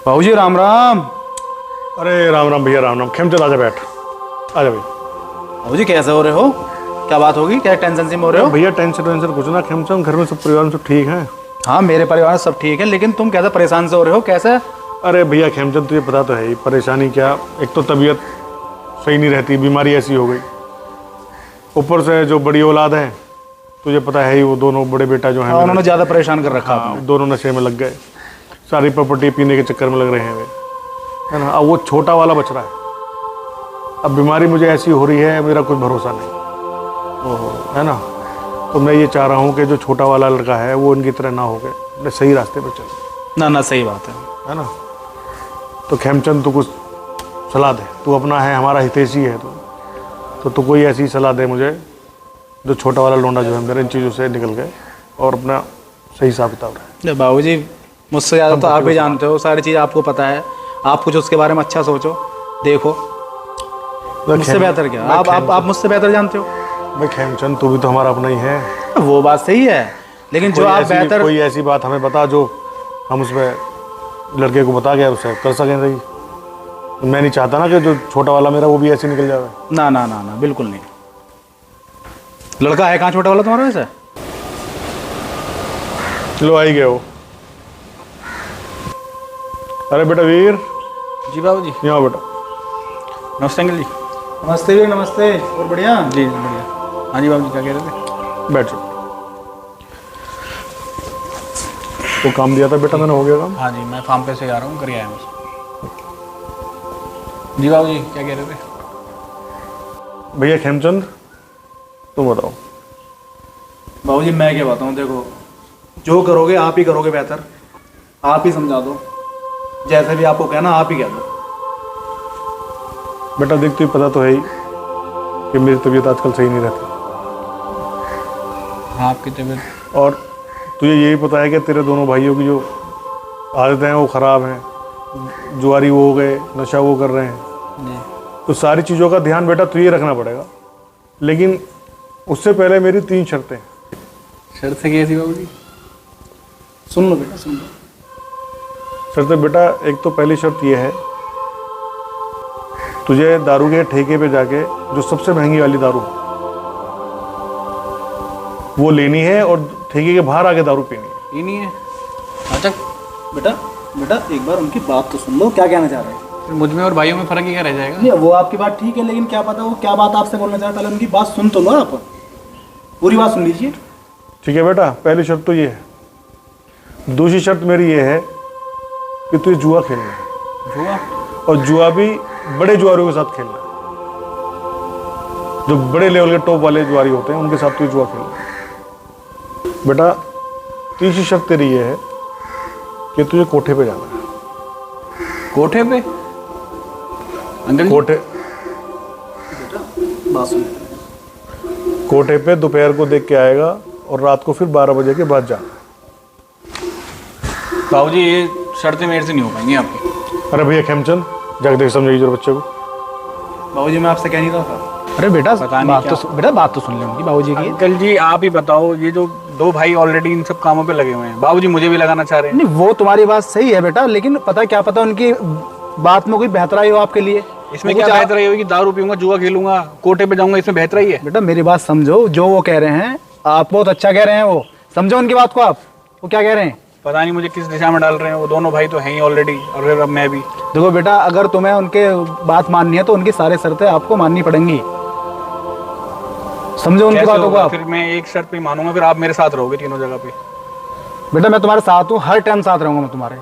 बाबूजी राम राम। अरे राम राम भैया, राम राम। खेमचंद आजा, बैठ। आजा भैया। बाबूजी कैसे हो रहे हो? क्या बात होगी? क्या टेंशन से में हो रहे हो? भैया टेंशन टेंशन कुछ ना। खेमचंद, घर में सब परिवार में सब ठीक है? हाँ मेरे परिवार में सब ठीक है, लेकिन तुम कैसे परेशान से हो रहे हो? कैसे? अरे भैया खेमचंद, तुझे पता तो है ही परेशानी क्या। एक तो तबीयत सही नहीं रहती, बीमारी ऐसी हो गई। ऊपर से जो बड़ी औलाद है, तुझे पता है ही, वो दोनों बड़े बेटा जो है उन्होंने ज़्यादा परेशान कर रखा आपने। दोनों नशे में लग गए। सारी प्रॉपर्टी पीने के चक्कर में लग रहे हैं वे, है ना। अब वो छोटा वाला बच रहा है। अब बीमारी मुझे ऐसी हो रही है, मेरा कोई भरोसा नहीं, है ना। तो मैं ये चाह रहा हूँ कि जो छोटा वाला लड़का है वो इनकी तरह ना हो गए, अपने सही रास्ते पर चले। ना ना, सही बात है ना। तो खेमचंद तू कुछ सलाह दे, तू अपना है, हमारा हितैषी है तो तू कोई ऐसी सलाह दे मुझे जो छोटा वाला लोंडा जो है मेरे इन चीज़ों से निकल गए और अपना सही हिसाब किताब रहे। बाबूजी मुझसे ज़्यादा तो आप ही जानते हो, सारी चीज़ आपको पता है। आप कुछ उसके बारे में अच्छा सोचो, देखो। मुझसे बेहतर क्या? आप मुझसे बेहतर जानते हो। भाई खेमचंद, तू भी तो हमारा अपना ही है। वो बात सही है, लेकिन जो आप बेहतर, कोई ऐसी बात हमें बता जो हम उसमें लड़के को बता गया उसे कर सकें सही। मैं नहीं चाहता ना कि जो छोटा वाला मेरा वो भी ऐसे निकल जाए। ना ना ना ना, बिल्कुल नहीं। लड़का है कहाँ छोटा वाला तुम्हारा वैसे? लो आ ही गए हो। अरे बेटा वीर। जी बाबूजी। यहाँ बेटा। नमस्ते अंकल जी। नमस्ते वीर, नमस्ते। और बढ़िया? जी बढ़िया। हाँ जी बाबूजी, क्या कह रहे थे? बैठ जाओ। तो काम दिया था बेटा मैंने, हो गया काम? हाँ जी, मैं फार्म पे से आ रहा हूँ, कर आया हूँ। जी बाबूजी, क्या कह रहे थे? भैया खेमचंद, तुम बताओ। बाबूजी मैं क्या बताऊँ, देखो जो करोगे आप ही करोगे बेहतर। आप ही समझा दो, जैसे भी आपको कहना आप ही कह दो। बेटा देख, तुझे पता तो है ही कि मेरी तबीयत आजकल सही नहीं रहती। हाँ आपकी तबीयत। और तुझे यही पता है कि तेरे दोनों भाइयों की जो आदतें हैं वो ख़राब हैं। जुआरी वो हो गए, नशा वो कर रहे हैं जी। तो सारी चीज़ों का ध्यान बेटा तुझे रखना पड़ेगा। लेकिन उससे पहले मेरी 3 शर्तें। शर्त कैसी बाबूजी? सुन लो बेटा, सुन लो। शर्तें बेटा, एक तो पहली शर्त ये है, तुझे दारू के ठेके पे जाके जो सबसे महंगी वाली दारू वो लेनी है और ठेके के बाहर आके दारू पीनी है। ये नहीं है? अच्छा बेटा, बेटा एक बार उनकी बात तो सुन लो, क्या कहना चाह रहे हैं। मुझ में और भाइयों में फ़र्क ही क्या रह जाएगा? नहीं, वो आपकी बात ठीक है, लेकिन क्या पता वो क्या बात आपसे बोलना चाहता है। उनकी बात सुन तो लो, आप पूरी बात सुन लीजिए। ठीक है बेटा, पहली शर्त तो ये है। दूसरी शर्त मेरी ये है कि तुझे जुआ खेलना है। जुआ? और जुआ भी बड़े जुआरियों के साथ खेलना है, जो बड़े लेवल के टॉप वाले जुआरी होते हैं उनके साथ तुझे जुआ खेलना है। बेटा तीसरी शर्त तेरी ये है कि तुझे कोठे पे जाना है। कोठे पे? अंकल कोठे बात सुन। कोठे पे दोपहर को देख के आएगा और रात को फिर 12 बजे के बाद जाना। बाबूजी ये शर्तें मेरे से नहीं हो पाएंगी आपकी। अरे भैया खेमचंद, जाके देख समझाइए जरा बच्चे को। बाबूजी मैं आपसे कह नहीं रहा था। अरे बेटा बात तो सुन ले उनकी, बाबूजी की। अंकल जी आप ही बताओ, ये जो 2 भाई ऑलरेडी इन सब कामों पे लगे हुए हैं, बाबूजी मुझे भी लगाना चाह रहे हैं। नहीं वो तुम्हारी बात सही है बेटा, लेकिन पता क्या पता उनकी बात में कोई बेहतराई हो आपके लिए। इसमें क्या बेहतराई होगी? दारू पीऊंगा, जुआ खेलूंगा, कोटे पे जाऊंगा, इसमें बेहतराई है? बेटा मेरी बात समझो, जो वो कह रहे हैं आप बहुत अच्छा कह रहे हैं, वो समझो उनकी बात को। आप वो क्या कह रहे हैं पता नहीं मुझे किस दिशा में डाल रहे हैं। वो दोनों भाई तो हैं ही ऑलरेडी, और अब मैं भी। देखो बेटा, अगर तुम्हें उनके बात माननी है तो उनकी सारी शर्तें आपको माननी पड़ेंगी। समझो उनकी बातों को आप। फिर मैं एक शर्त पे मानूंगा, फिर आप मेरे साथ रहोगे तीनों जगह पे। बेटा मैं तुम्हारे साथ हूँ, हर टाइम साथ रहूंगा मैं तुम्हारे।